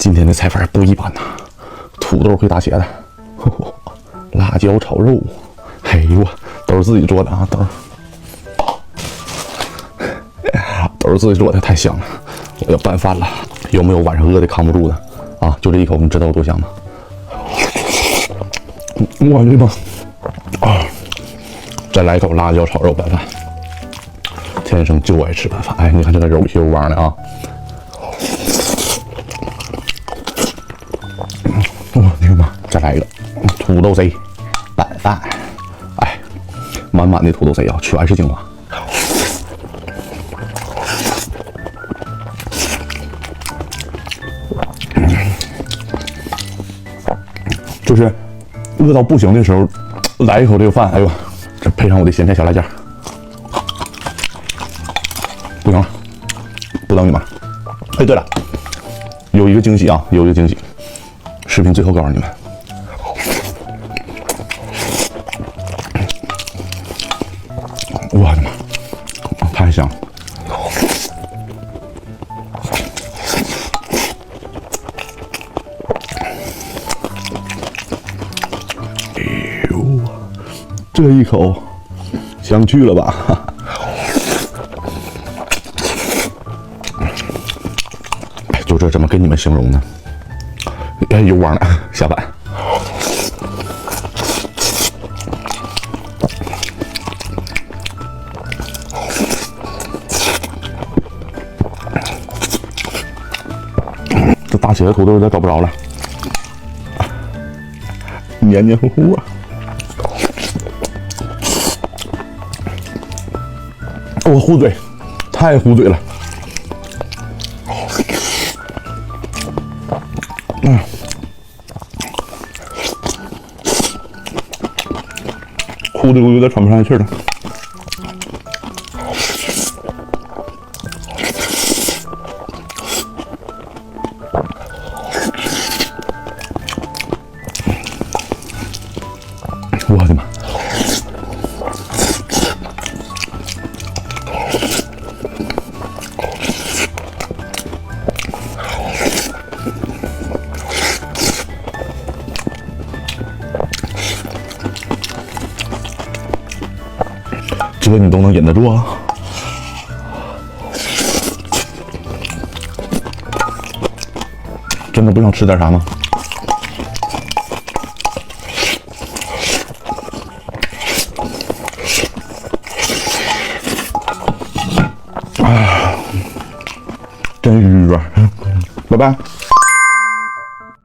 今天的菜法不一般呐，土豆会打血的，辣椒炒肉，哎呦，都是自己做的啊，都是自己做的，太香了！我要拌饭了，有没有晚上饿的扛不住的啊？就这一口，你知道有多香吗？我的妈！啊！再来一口辣椒炒肉拌饭，天生就爱吃拌饭。哎，你看这个肉血汪汪的啊！我的妈！再来一个土豆丝拌饭，哎，满满的土豆丝啊，全是精华。就是饿到不行的时候，来一口这个饭，哎呦，这配上我的咸菜小辣酱，不行了，不等你们了。哎，对了，有一个惊喜啊，有一个惊喜，视频最后告诉你们。我的妈，太香了！哎呦，这一口香去了吧？就这怎么跟你们形容呢？哎，油汪的，下饭。这大茄子土豆有点找不着了，黏黏糊糊啊！我糊嘴，太糊嘴了。糊的我有点喘不上来气了。我的妈！这你都能忍得住啊？真的不想吃点啥吗？啊，真鱼啊！拜拜。